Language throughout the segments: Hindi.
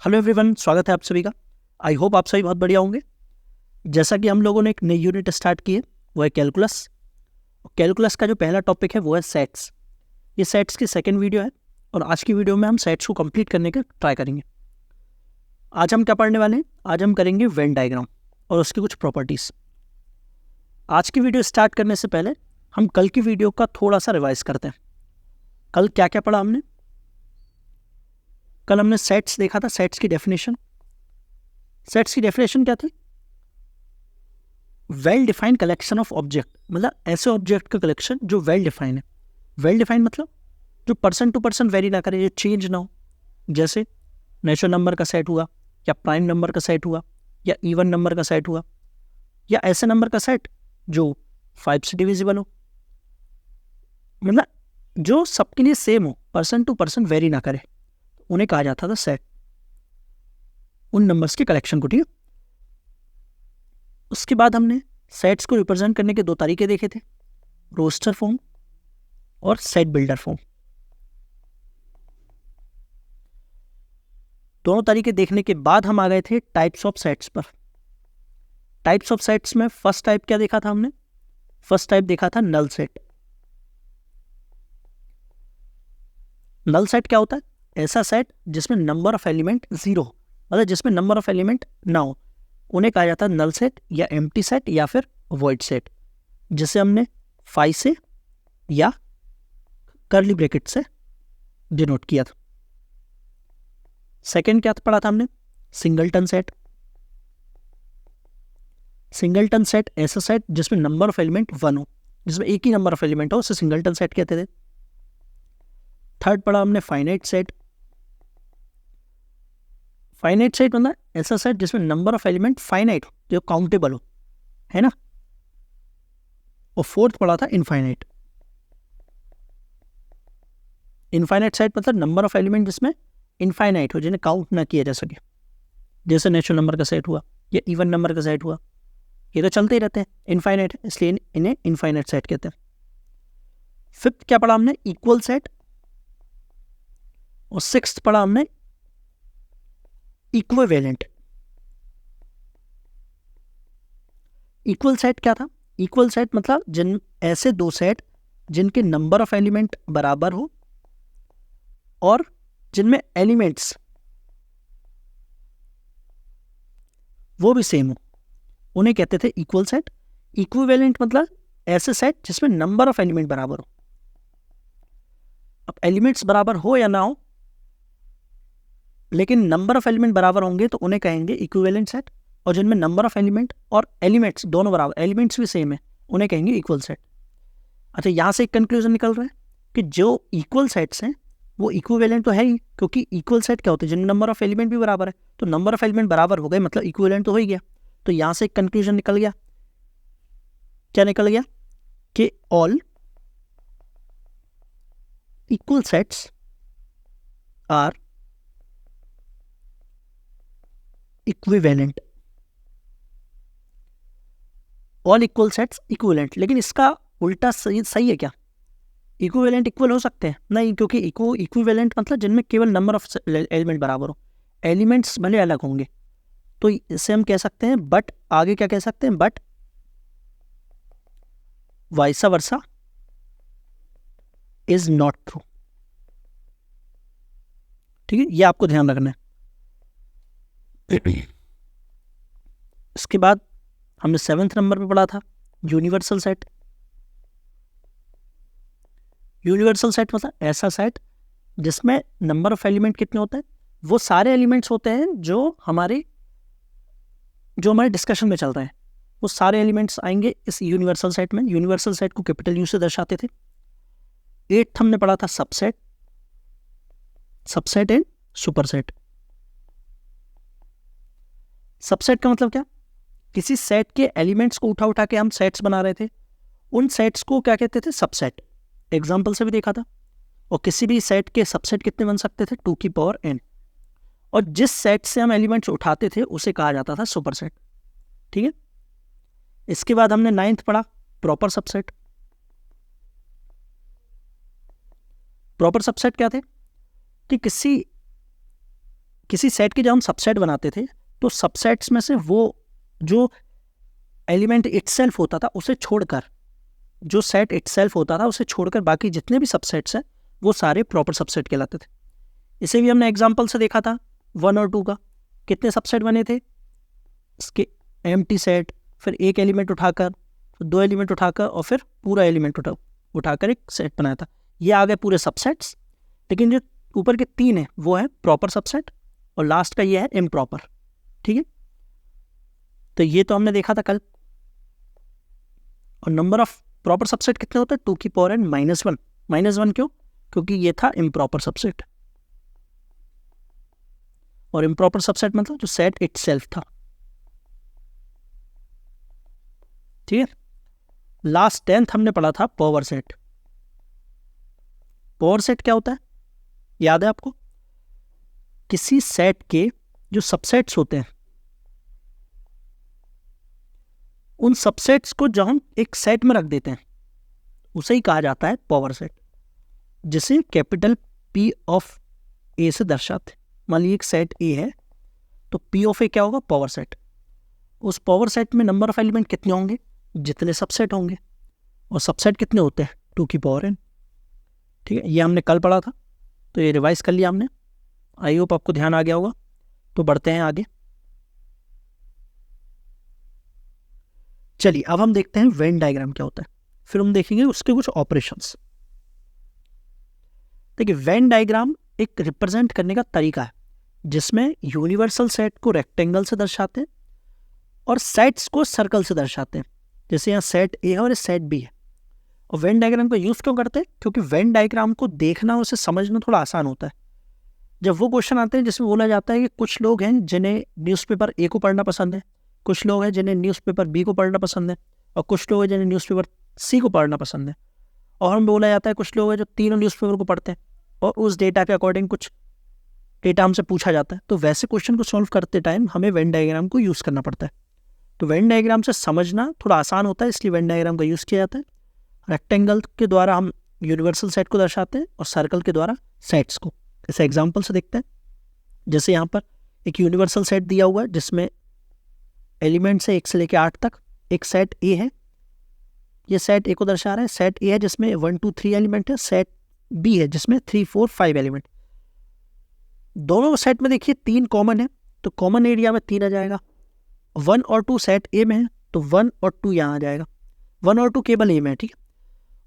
हेलो एवरीवन, स्वागत है आप सभी का। आई होप आप सभी बहुत बढ़िया होंगे। जैसा कि हम लोगों ने एक नई यूनिट स्टार्ट की है, वो है कैलकुलस। कैलकुलस का जो पहला टॉपिक है वो है सेट्स। ये सेट्स की सेकंड वीडियो है और आज की वीडियो में हम सेट्स को कंप्लीट करने का ट्राई करेंगे। आज हम क्या पढ़ने वाले हैं? आज हम करेंगे वेन डायग्राम और उसकी कुछ प्रॉपर्टीज़। आज की वीडियो स्टार्ट करने से पहले हम कल की वीडियो का थोड़ा सा रिवाइज करते हैं। कल क्या क्या पढ़ा हमने? कल हमने सेट्स देखा था, सेट्स की डेफिनेशन। सेट्स की डेफिनेशन क्या थी? Well defined collection of object, मतलब ऐसे ऑब्जेक्ट का कलेक्शन जो वेल डिफाइन है। वेल डिफाइंड मतलब जो पर्सन टू पर्सन वेरी ना करे, जो चेंज ना हो। जैसे नेचुरल नंबर का सेट हुआ, या प्राइम नंबर का सेट हुआ, या इवन नंबर का सेट हुआ, या ऐसे नंबर का सेट जो 5 से डिविजिबल हो, मतलब जो सबके लिए सेम हो, पर्सन टू पर्सन वेरी ना करे, उन्हें कहा जाता था सेट, उन नंबर्स के कलेक्शन को। ठीक है, उसके बाद हमने सेट्स को रिप्रेजेंट करने के दो तरीके देखे थे, रोस्टर फॉर्म और सेट बिल्डर फॉर्म। दोनों तरीके देखने के बाद हम आ गए थे टाइप्स ऑफ सेट्स पर। टाइप्स ऑफ सेट्स में फर्स्ट टाइप क्या देखा था हमने? फर्स्ट टाइप देखा था नल सेट। नल सेट क्या होता है? ऐसा सेट जिसमें नंबर ऑफ एलिमेंट जीरो, मतलब जिसमें नंबर ऑफ एलिमेंट ना हो, उन्हें कहा जाता है नल सेट या एम्प्टी सेट या फिर वॉइड सेट, जिसे हमने 5 से या कर्ली ब्रैकेट से डिनोट किया था। सेकंड क्या पढ़ा था हमने? Singleton set. सिंगलटन सेट ऐसा सेट जिसमें नंबर ऑफ एलिमेंट 1 हो, जिसमें एक ही नंबर ऑफ एलिमेंट हो, उसे सिंगलटन सेट कहते थे। थर्ड पढ़ा हमने फाइनाइट सेट। फाइनाइट सेट मतलब ऐसा सेट जिसमें नंबर ऑफ एलिमेंट फाइनाइट हो, जो काउंटेबल हो, है ना। और फोर्थ पढ़ा था इनफाइनाइट। इनफाइनाइट सेट मतलब नंबर ऑफ एलिमेंट जिसमें इनफाइनाइट हो, जिन्हें काउंट ना किया जा सके, जैसे नेचुरल नंबर का सेट हुआ या इवन नंबर का सेट हुआ। ये तो चलते ही रहते हैं, इनफाइनाइट है, इसलिए इन्हें इनफाइनाइट सेट कहते हैं। फिफ्थ क्या पढ़ा हमने? Equal set. और सिक्स्थ पढ़ा हमने इक्विवेलेंट। इक्वल सेट क्या था? इक्वल सेट मतलब जिन ऐसे दो सेट जिनके नंबर ऑफ एलिमेंट बराबर हो और जिनमें एलिमेंट्स वो भी सेम हो, उन्हें कहते थे इक्वल सेट। इक्विवेलेंट मतलब ऐसे सेट जिसमें नंबर ऑफ एलिमेंट बराबर हो। अब एलिमेंट्स बराबर हो या ना हो, लेकिन नंबर ऑफ एलिमेंट बराबर होंगे तो उन्हें कहेंगे इक्विवेलेंट सेट। और जिनमें नंबर ऑफ एलिमेंट और एलिमेंट्स दोनों बराबर, एलिमेंट्स भी सेम है, उन्हें कहेंगे इक्वल सेट। अच्छा, यहां से एक कंक्लूजन निकल रहा है कि जो इक्वल सेट्स हैं वो इक्विवेलेंट तो है ही, क्योंकि इक्वल सेट क्या होते हैं? जिनमें नंबर ऑफ एलिमेंट भी बराबर है, तो नंबर ऑफ एलिमेंट बराबर हो गए मतलब इक्विवेलेंट तो हो ही गया। तो यहां से एक कंक्लूजन निकल गया। क्या निकल गया? कि all equal sets are equivalent. All equal sets equivalent. लेकिन इसका उल्टा सही है क्या? इक्विवेलेंट इक्वल हो सकते हैं? नहीं, क्योंकि इक्विवेलेंट मतलब जिनमें केवल नंबर ऑफ एलिमेंट बराबर हो, एलिमेंट्स भले अलग होंगे। तो इसे हम कह सकते हैं बट, आगे क्या कह सकते हैं? But वाइसा versa is not true. ठीक है, ये आपको ध्यान रखना है। इसके बाद हमने 7वें नंबर पे पढ़ा था यूनिवर्सल सेट। यूनिवर्सल सेट मतलब ऐसा सेट जिसमें नंबर ऑफ एलिमेंट कितने होते हैं? वो सारे एलिमेंट्स होते हैं जो हमारे डिस्कशन में चल रहे हैं, वो सारे एलिमेंट्स आएंगे इस यूनिवर्सल सेट में। यूनिवर्सल सेट को कैपिटल यू से दर्शाते थे। 8th हमने पढ़ा था subset. Subset and superset. Subset का मतलब क्या? किसी सेट के एलिमेंट्स को उठा के हम सेट्स बना रहे थे, उन सेट्स को क्या कहते थे? सबसेट। एग्जाम्पल से भी देखा था। और किसी भी सेट के सबसेट कितने बन सकते थे? 2 की पावर n। और जिस सेट से हम एलिमेंट्स उठाते थे उसे कहा जाता था सुपरसेट। ठीक है, इसके बाद हमने 9th पढ़ा प्रॉपर सबसेट। प्रॉपर सबसेट क्या थे? कि किसी किसी सेट के जब हम सबसेट बनाते थे तो सबसेट्स में से वो जो एलिमेंट इटसेल्फ होता था उसे छोड़कर, जो सेट इटसेल्फ होता था उसे छोड़कर बाकी जितने भी सबसेट्स हैं वो सारे प्रॉपर सबसेट कहलाते थे। इसे भी हमने एग्जांपल से देखा था 1 और 2 का। कितने सबसेट बने थे इसके, एम्प्टी सेट, फिर एक एलिमेंट उठाकर, फिर 2 एलिमेंट उठाकर और फिर पूरा एलिमेंट उठाकर एक सेट बनाया था। ये आ गए पूरे सबसेट्स। लेकिन जो ऊपर के 3 है वो है प्रॉपर सबसेट और लास्ट का ये है इम्प्रॉपर। ठीक है, तो ये तो हमने देखा था कल। और नंबर ऑफ प्रॉपर सबसेट कितने होते हैं, 2 की पावर n -1। -1 क्यों, क्योंकि ये था इम्प्रॉपर सबसेट। और इम्प्रॉपर सबसेट मतलब जो सेट इटसेल्फ था। ठीक है, लास्ट 10th हमने पढ़ा था पावर सेट। पावर सेट क्या होता है, याद है आपको? किसी सेट के जो सबसेट्स होते हैं उन सबसेट्स को जब हम एक सेट में रख देते हैं उसे ही कहा जाता है पावर सेट, जिसे कैपिटल P ऑफ A से दर्शाते। मान लीजिए एक सेट A है तो P ऑफ A क्या होगा, पावर सेट। उस पावर सेट में नंबर ऑफ एलिमेंट कितने होंगे, जितने सबसेट होंगे। और सबसेट कितने होते हैं, 2 की पावर n। ठीक है, ये हमने कल पढ़ा था तो ये रिवाइज कर लिया हमने। आई होप आपको ध्यान आ गया होगा। तो बढ़ते हैं आगे। चलिए अब हम देखते हैं वेन डायग्राम क्या होता है, फिर हम देखेंगे उसके कुछ ऑपरेशंस। देखिए, वेन डायग्राम एक रिप्रेजेंट करने का तरीका है जिसमें यूनिवर्सल सेट को रेक्टेंगल से दर्शाते हैं और सेट्स को सर्कल से दर्शाते हैं। जैसे यहाँ सेट ए है और सेट बी है। और वेन डायग्राम का यूज क्यों करते हैं, क्योंकि वेन डायग्राम को देखना, उसे समझना थोड़ा आसान होता है। जब वो क्वेश्चन आते हैं जिसमें बोला जाता है कि कुछ लोग हैं जिन्हें न्यूज़पेपर ए को पढ़ना पसंद है, कुछ लोग हैं जिन्हें न्यूज़पेपर बी को पढ़ना पसंद है, और कुछ लोग हैं जिन्हें न्यूज़पेपर सी को पढ़ना पसंद है। और हम बोला जाता है कुछ लोग हैं जो तीनों न्यूज़पेपर को पढ़ते हैं और उस डेटा के अकॉर्डिंग कुछ डेटा हमसे पूछा जाता है। तो वैसे क्वेश्चन को सॉल्व करते टाइम हमें वेन डायग्राम को यूज़ करना पड़ता है। तो वेन डायग्राम से समझना थोड़ा आसान होता है, इसलिए वेन डायग्राम का यूज़ किया जाता है। रेक्टेंगल के द्वारा हम यूनिवर्सल सेट को दर्शाते हैं और सर्कल के द्वारा सेट्स को। जैसे एग्जाम्पल से देखते हैं, जैसे यहाँ पर एक यूनिवर्सल सेट दिया हुआ है जिसमें एलिमेंट्स है 1 से लेकर 8 तक। एक सेट ए है, ये सेट ए को दर्शा रहा है। सेट ए है जिसमें 1 2 3 एलिमेंट है। सेट बी है जिसमें 3 4 5 एलिमेंट। दोनों सेट में देखिए 3 कॉमन है तो कॉमन एरिया में 3 आ जाएगा। 1 और 2 सेट ए में है तो 1 और 2 यहाँ आ जाएगा। 1 और 2 केवल ए में है, ठीक है।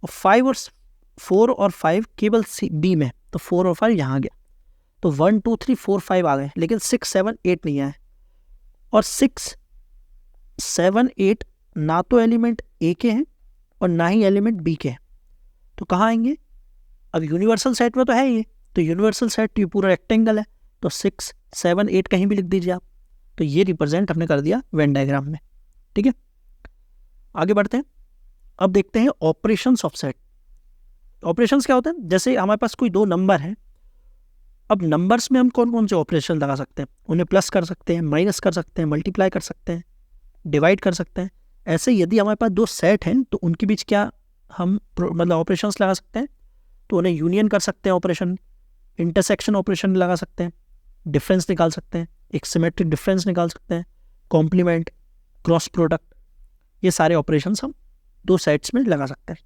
और 5 और 4 और 5 केवल बी में, तो 4 और 5 यहाँ आ गया। तो 1 2 3 4 5 आ गए, लेकिन 6 7 8 नहीं आए। और 6 7 8 ना तो एलिमेंट ए के हैं और ना ही एलिमेंट बी के हैं, तो कहाँ आएंगे? अब यूनिवर्सल सेट में तो है ये, तो यूनिवर्सल सेट ये पूरा रेक्टेंगल है, तो 6 7 8 कहीं भी लिख दीजिए आप। तो ये रिप्रेजेंट हमने कर दिया वेन डायग्राम में, ठीक है। आगे बढ़ते हैं, अब देखते हैं ऑपरेशंस ऑफ सेट। ऑपरेशंस क्या होते हैं? जैसे हमारे पास कोई 2 नंबर है, अब नंबर्स में हम कौन कौन से ऑपरेशन लगा सकते हैं? उन्हें प्लस कर सकते हैं, माइनस कर सकते हैं, मल्टीप्लाई कर सकते हैं, डिवाइड कर सकते हैं। ऐसे यदि हमारे पास 2 सेट हैं तो उनके बीच क्या हम मतलब ऑपरेशंस लगा सकते हैं? तो उन्हें यूनियन कर सकते हैं, ऑपरेशन इंटरसेक्शन ऑपरेशन लगा सकते हैं, डिफरेंस निकाल सकते हैं, एक सिमेट्रिक डिफरेंस निकाल सकते हैं, कॉम्प्लीमेंट, क्रॉस प्रोडक्ट, ये सारे ऑपरेशंस हम 2 सेट्स में लगा सकते हैं।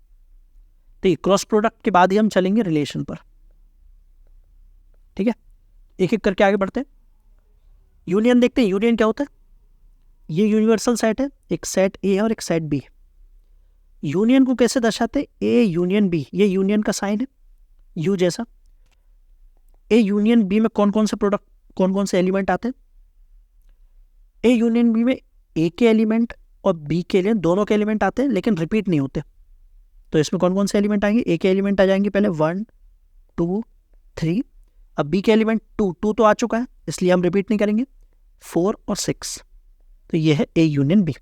तो ये क्रॉस प्रोडक्ट के बाद ही हम चलेंगे रिलेशन पर, ठीक है। एक एक करके आगे बढ़ते हैं। यूनियन देखते हैं, यूनियन क्या होता है? ये यूनिवर्सल सेट है, एक सेट ए है और एक सेट बी है। यूनियन को कैसे दर्शाते हैं? ए यूनियन बी, ये यूनियन का साइन है यू जैसा। ए यूनियन बी में कौन कौन से प्रोडक्ट, कौन कौन से एलिमेंट आते हैं? ए यूनियन बी में ए के एलिमेंट और बी के एलिमेंट, दोनों के एलिमेंट आते हैं लेकिन रिपीट नहीं होते। तो इसमें कौन कौन से एलिमेंट आएंगे? ए के एलिमेंट आ जाएंगे पहले 1 2 3। अब बी के एलिमेंट 2 तो आ चुका है इसलिए हम रिपीट नहीं करेंगे, 4 और 6। तो ये है A union B.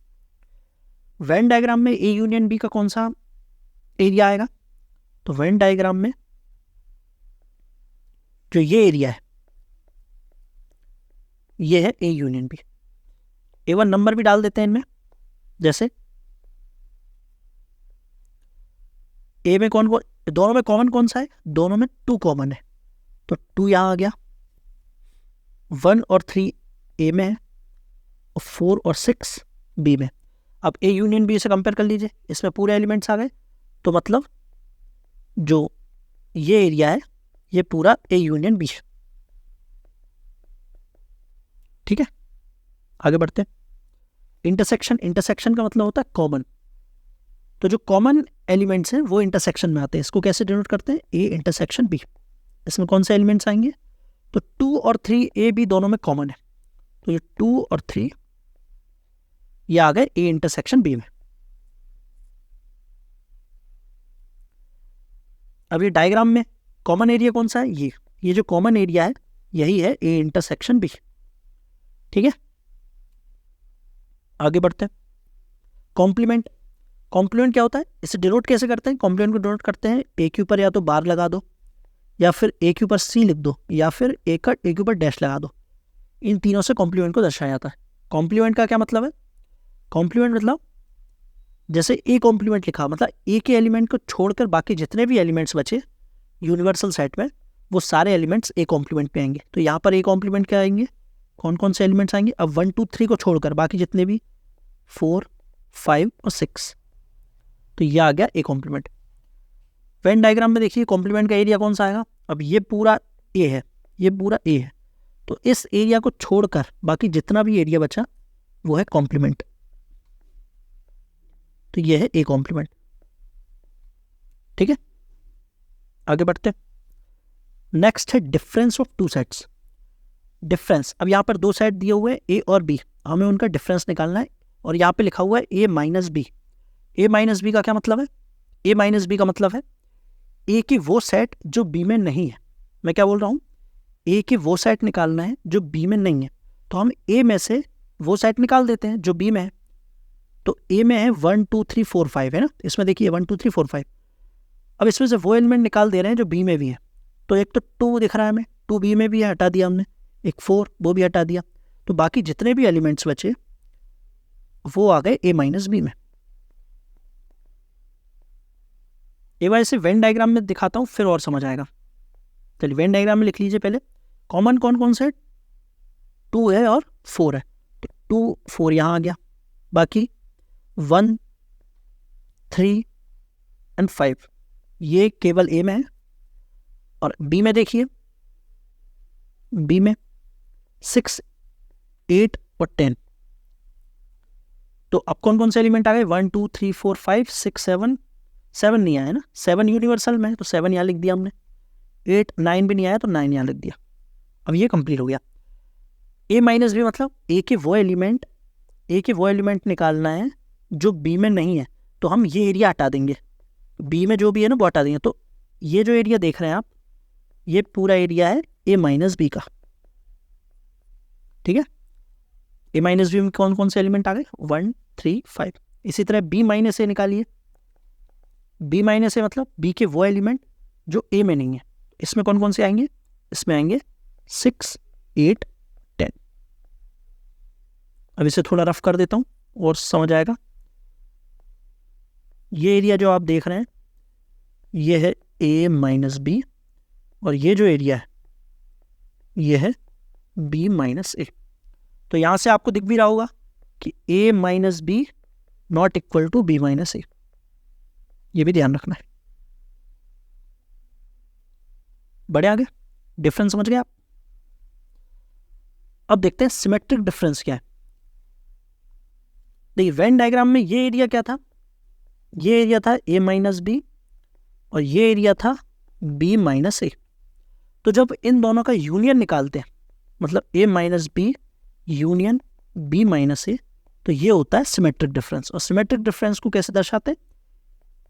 Venn diagram में ए यूनियन बी का कौन सा एरिया आएगा? तो वेन डायग्राम में जो ये एरिया है ये है A union B. Even number भी डाल देते हैं इनमें, जैसे ए में कौन कौन, दोनों में कॉमन कौन सा है? दोनों में 2 कॉमन है, तो 2 यहां आ गया। 1 और 3 ए में है और 4 और 6 बी में। अब ए यूनियन बी से कंपेयर कर लीजिए, इसमें पूरे एलिमेंट्स आ गए, तो मतलब जो ये एरिया है ये पूरा ए यूनियन बी है। ठीक है, आगे बढ़ते हैं। इंटरसेक्शन, इंटरसेक्शन का मतलब होता है कॉमन। तो जो कॉमन एलिमेंट्स हैं वो इंटरसेक्शन में आते हैं। इसको कैसे डिनोट करते हैं? A intersection B. इसमें कौन से एलिमेंट्स आएंगे? तो 2 और 3 ए बी दोनों में कॉमन है, तो ये 2 और 3 ये आ गए ए इंटरसेक्शन बी में। अब ये डायग्राम में कॉमन एरिया कौन सा है? ये जो कॉमन एरिया है यही है ए इंटरसेक्शन बी। ठीक है, आगे बढ़ते हैं। कॉम्प्लीमेंट, कॉम्प्लीमेंट क्या होता है? इसे डिनोट कैसे करते हैं? कॉम्प्लीमेंट को डिनोट करते हैं ए के ऊपर या तो बार लगा दो, या फिर ए के ऊपर सी लिख दो, या फिर ए के ऊपर डैश लगा दो। इन तीनों से कॉम्प्लीमेंट को दर्शाया जाता है। कॉम्प्लीमेंट का क्या मतलब है? कॉम्प्लीमेंट मतलब जैसे ए कॉम्प्लीमेंट लिखा, मतलब ए के एलिमेंट को छोड़कर बाकी जितने भी एलिमेंट्स बचे यूनिवर्सल सेट में वो सारे एलिमेंट्स ए कॉम्प्लीमेंट पे आएंगे। तो यहाँ पर ए कॉम्प्लीमेंट क्या आएंगे? कौन कौन से एलिमेंट्स आएंगे? अब 1 2 3 को छोड़कर बाकी जितने भी 4 5 और 6, तो ये आ गया ए कॉम्प्लीमेंट। वेन डायग्राम में देखिए कॉम्प्लीमेंट का एरिया कौन सा आएगा? अब ये पूरा ए है, ये पूरा ए है, तो इस एरिया को छोड़कर बाकी जितना भी एरिया बचा वो है कॉम्प्लीमेंट। तो ये है ए कॉम्प्लीमेंट। ठीक है, आगे बढ़ते हैं। नेक्स्ट है difference of two sets. Difference, अब यहाँ पर दो सेट दिए हुए हैं ए और बी, हमें उनका डिफरेंस निकालना है। और यहाँ पे लिखा हुआ है A minus B. A minus B का क्या मतलब है? ए माइनस बी का मतलब है ए की वो सेट जो बी में नहीं है। मैं क्या बोल रहा हूँ? ए की वो सेट निकालना है जो बी में नहीं है, तो हम ए में से वो सेट निकाल देते हैं जो बी में है। तो ए में है 1 2 3 4 5 है ना, इसमें देखिए 1 2 3 4 5। अब इसमें से वो एलिमेंट निकाल दे रहे हैं जो बी में भी है। तो एक तो 2 दिख रहा है हमें, 2 बी में भी है, हटा दिया हमने। एक 4 वो भी हटा दिया, तो बाकी जितने भी एलिमेंट्स बचे वो आ गए ए माइनस बी में। एक बार इसे वेन डायग्राम में दिखाता हूँ फिर और समझ आएगा। चलिए वेन डायग्राम में लिख लीजिए पहले। कॉमन कौन कौन से? 2 है और 4 है, तो 2 4 यहाँ आ गया। बाकी 1 3 एंड 5 ये केवल ए में है। और बी में देखिए, बी में 6 8 और 10। तो अब कौन कौन से एलिमेंट आ गए? 1 2 3 4 5 6 7 7 नहीं आया ना, 7 यूनिवर्सल में है तो 7 यहाँ लिख दिया हमने। 8 9 भी नहीं आया तो 9 यहाँ लिख दिया। अब ये कंप्लीट हो गया। ए माइनस बी मतलब ए के वो एलिमेंट निकालना है जो बी में नहीं है, तो हम ये एरिया हटा देंगे। बी में जो भी है ना वो हटा देंगे। तो ये जो एरिया देख रहे हैं आप, ये पूरा एरिया है ए माइनस बी का। ठीक है, ए माइनस बी में कौन कौन से एलिमेंट आ गए? 1 3 5। इसी तरह बी माइनस ए निकालिए। बी माइनस ए मतलब बी के वो एलिमेंट जो ए में नहीं है। इसमें कौन कौन से आएंगे? इसमें आएंगे 6 8 10। अब इसे थोड़ा रफ कर देता हूँ और समझ आएगा। ये एरिया जो आप देख रहे हैं ये है ए माइनस बी, और ये जो एरिया है ये है बी माइनस ए। तो यहां से आपको दिख भी रहा होगा कि A minus B not equal to B minus A, ये भी ध्यान रखना है। बढ़े आगे, डिफरेंस समझ गए आप। अब देखते हैं सिमेट्रिक डिफरेंस क्या है। देखिए वेन डायग्राम में ये एरिया क्या था? ये एरिया था ए माइनस बी और ये एरिया था बी माइनस ए। तो जब इन दोनों का यूनियन निकालते हैं, मतलब A minus B union B minus A, तो ये होता है सिमेट्रिक डिफरेंस। और सिमेट्रिक डिफरेंस को कैसे दर्शाते हैं?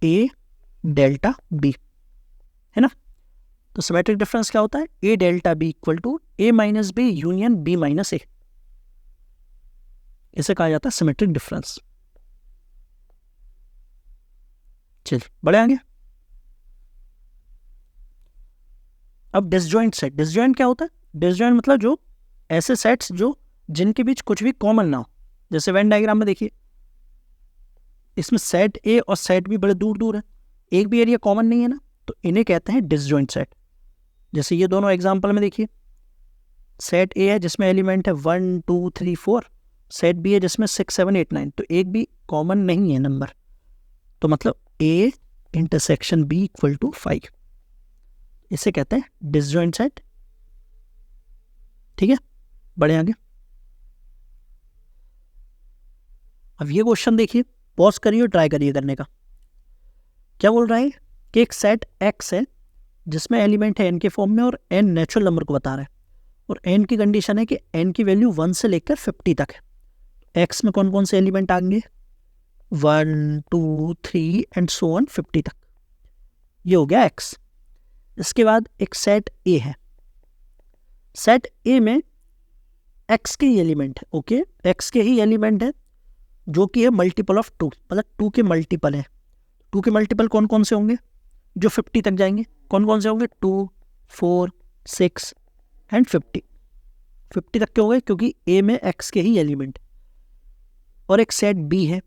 ए डेल्टा बी, है ना। तो सिमेट्रिक डिफरेंस क्या होता है? A delta B equal to A minus B union B minus A. इसे कहा जाता है सिमेट्रिक डिफरेंस। चलिए बढ़े आगे। अब डिसजॉइंट सेट। डिसजॉइंट क्या होता है? डिसजॉइंट मतलब जो ऐसे सेट्स जो जिनके बीच कुछ भी कॉमन ना हो। जैसे वेन डायग्राम में देखिए, इसमें सेट ए और सेट बी बड़े दूर दूर है, एक भी एरिया कॉमन नहीं है ना, तो इन्हें कहते हैं डिसजॉइंट सेट। जैसे ये दोनों एग्जांपल में देखिए, सेट ए है जिसमें एलिमेंट है 1 2 3 4, सेट बी है जिसमें 6 7 8 9, तो एक भी कॉमन नहीं है नंबर, तो मतलब A intersection B equal to 5, इसे कहते हैं डिसजॉइंट सेट। ठीक है, बढ़े आगे। अब ये क्वेश्चन देखिए, पॉज करिए और ट्राई करिए करने का। क्या बोल रहा है कि एक सेट एक्स है जिसमें एलिमेंट है एन के फॉर्म में और एन नेचुरल नंबर को बता रहा है, और एन की कंडीशन है कि एन की वैल्यू 1 से लेकर 50 तक है। एक्स में कौन कौन से एलिमेंट आएंगे, 1 2 3 एंड सो ऑन 50 तक, ये हो गया एक्स। इसके बाद एक सेट ए है, सेट ए में एक्स के ही एलिमेंट है, ओके, एक्स के ही एलिमेंट है जो कि है मल्टीपल ऑफ 2, मतलब 2 के मल्टीपल है। 2 के मल्टीपल कौन कौन से होंगे जो 50 तक जाएंगे, कौन कौन से होंगे, 2 4 6 एंड 50 तक के हो गए, क्योंकि ए में एक्स के ही एलिमेंट। और एक सेट बी है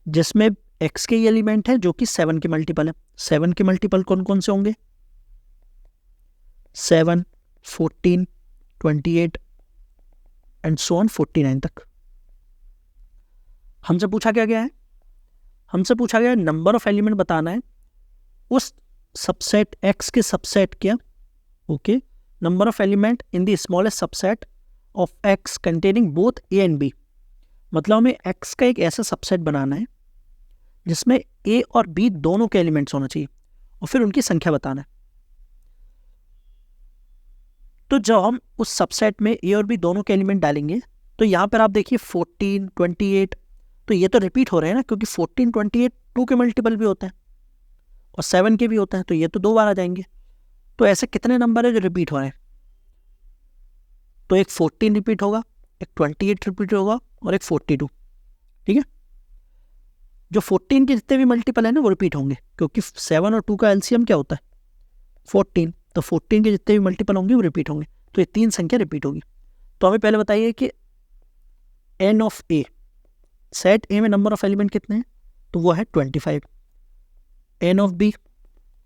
जिसमें एक्स के ही एलिमेंट है जो कि 7 के मल्टीपल है। 7 के मल्टीपल कौन कौन से होंगे, 7 14 28 एंड सो ऑन 49 तक। हमसे पूछा क्या गया है, हमसे पूछा गया है नंबर ऑफ एलिमेंट बताना है उस सबसेट एक्स के सबसेट क्या, okay, number of element in the smallest subset of x containing both A and B. मतलब हमें एक्स का एक ऐसा सबसेट बनाना है जिसमें ए और बी दोनों के एलिमेंट्स होना चाहिए, और फिर उनकी संख्या बताना है। तो जब हम उस सबसेट में ए और बी दोनों के एलिमेंट डालेंगे, तो यहाँ पर आप देखिए 14 28, तो ये तो रिपीट हो रहे हैं ना, क्योंकि 14 28 2 के मल्टीपल भी होते हैं और 7 के भी होते हैं, तो ये तो 2 बार आ जाएंगे। तो ऐसे कितने नंबर है जो रिपीट हो रहे हैं, तो एक 14 रिपीट होगा, एक 28 रिपीट होगा और एक 42। ठीक है, जो 14 के जितने भी मल्टीपल है ना वो रिपीट होंगे, क्योंकि 7 और 2 का एलसीएम क्या होता है 14, तो 14 के जितने भी मल्टीपल होंगे वो रिपीट होंगे, तो ये 3 संख्या रिपीट होगी। तो हमें पहले बताइए कि n of A, set A में नंबर ऑफ एलिमेंट कितने हैं, तो वो है 25। एन ऑफ बी,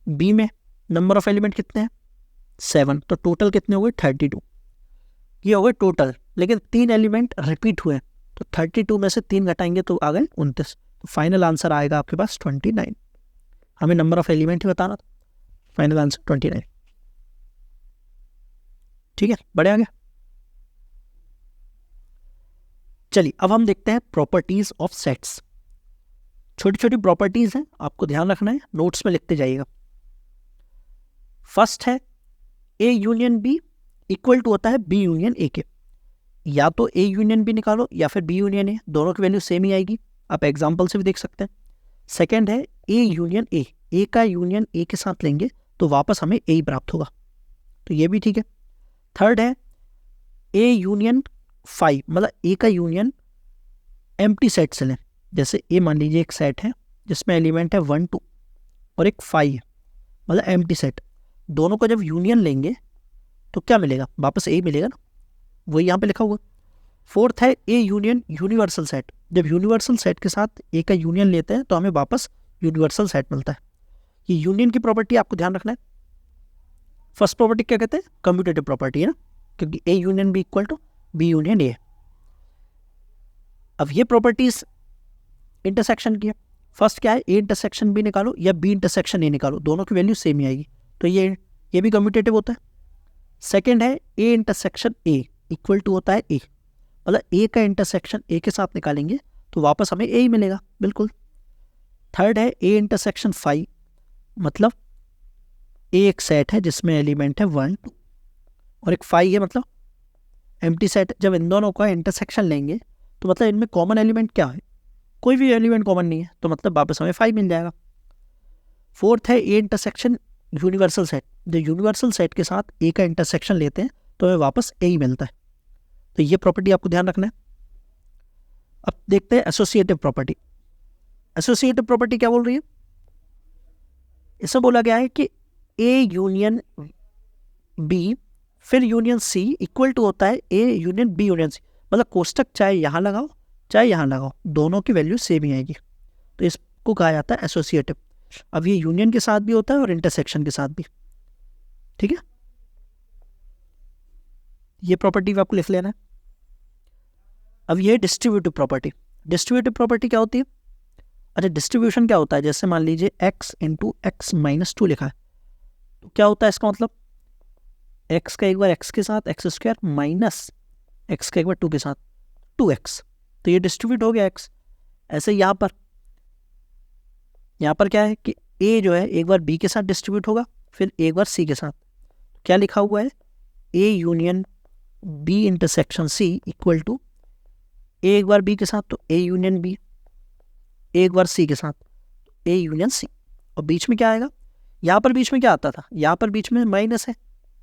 बी में नंबर ऑफ एलिमेंट कितने हैं 7, तो टोटल कितने हो गए 32। ये हो गए टोटल, लेकिन 3 एलिमेंट रिपीट हुए, तो 32 में से 3 घटाएंगे तो आ गए 29, तो फाइनल आंसर आएगा आपके पास 29। हमें नंबर ऑफ एलिमेंट ही बताना था, फाइनल आंसर 29। ठीक है, बढ़े आगे। चलिए अब हम देखते हैं प्रॉपर्टीज ऑफ सेट्स। छोटी छोटी प्रॉपर्टीज हैं, आपको ध्यान रखना है, नोट्स में लिखते जाइएगा। फर्स्ट है A union B equal to होता है बी यूनियन ए के। या तो ए यूनियन बी निकालो या फिर बी यूनियन ए, दोनों की वैल्यू सेम ही आएगी, आप एग्जाम्पल से भी देख सकते हैं। सेकेंड है ए यूनियन ए, ए का यूनियन ए के साथ लेंगे तो वापस हमें ए ही प्राप्त होगा, तो ये भी ठीक है। थर्ड है ए यूनियन 5, मतलब ए का यूनियन एम्प्टी सेट से लें। जैसे ए मान लीजिए एक सेट है जिसमें एलिमेंट है 1 2 और एक 5 है, मतलब एम्प्टी सेट। दोनों को जब यूनियन लेंगे तो क्या मिलेगा, वापस ए मिलेगा ना, वही यहाँ पे लिखा हुआ। फोर्थ है ए यूनियन यूनिवर्सल सेट, जब यूनिवर्सल सेट के साथ ए का यूनियन लेते हैं तो हमें वापस यूनिवर्सल सेट मिलता है। ये यूनियन की प्रॉपर्टी आपको ध्यान रखना है। फर्स्ट प्रॉपर्टी क्या कहते हैं, कम्यूटेटिव प्रॉपर्टी है ना, क्योंकि A union B equal to B union A. अब ये प्रॉपर्टीज इंटरसेक्शन की है। फर्स्ट क्या है, ए इंटरसेक्शन बी निकालो या बी इंटरसेक्शन ए निकालो, दोनों की वैल्यू सेम ही आएगी, तो ये भी कम्यूटेटिव होता है। सेकेंड है A intersection A equal to होता है ए, मतलब ए का इंटरसेक्शन ए के साथ निकालेंगे तो वापस हमें ए ही मिलेगा, बिल्कुल। थर्ड है ए इंटरसेक्शन 5, मतलब ए एक सेट है जिसमें एलिमेंट है 1 2 और एक 5 है, मतलब एम्प्टी सेट। जब इन दोनों का इंटरसेक्शन लेंगे तो मतलब इनमें कॉमन एलिमेंट क्या है, कोई भी एलिमेंट कॉमन नहीं है, तो मतलब वापस हमें 5 मिल जाएगा। फोर्थ है ए इंटरसेक्शन यूनिवर्सल सेट, जो यूनिवर्सल सेट के साथ ए का इंटरसेक्शन लेते हैं तो हमें वापस ए ही मिलता है, तो ये प्रॉपर्टी आपको ध्यान रखना है। अब देखते हैं एसोसिएटिव प्रॉपर्टी। एसोसिएटिव प्रॉपर्टी क्या बोल रही है, इसमें बोला गया है कि ए यूनियन बी फिर यूनियन सी इक्वल टू होता है A union B union C, मतलब कोष्टक चाहे यहाँ लगाओ चाहे यहाँ लगाओ, दोनों की वैल्यू सेम ही आएगी, तो इसको कहा जाता है एसोसिएटिव। अब ये यूनियन के साथ भी होता है और इंटरसेक्शन के साथ भी, ठीक है। ये प्रॉपर्टी भी आपको लिख लेना है। अब ये डिस्ट्रीब्यूटिव प्रॉपर्टी। डिस्ट्रीब्यूटिव प्रॉपर्टी क्या होती है? अच्छा, डिस्ट्रीब्यूशन क्या होता है? जैसे मान लीजिए x इंटू एक्स माइनस 2 लिखा है, तो क्या होता है इसका मतलब? x का एक बार x के साथ एक्स स्क्वायर माइनस x का एक बार 2 के साथ 2x, तो ये डिस्ट्रीब्यूट हो गया x। ऐसे यहाँ पर क्या है कि a जो है एक बार b के साथ डिस्ट्रीब्यूट होगा, फिर एक बार c के साथ। क्या लिखा हुआ है? a union b intersection c equal to a एक बार b के साथ तो a यूनियन b, एक बार c के साथ a यूनियन c। और बीच में क्या आएगा? यहाँ पर बीच में क्या आता था? यहाँ पर बीच में माइनस है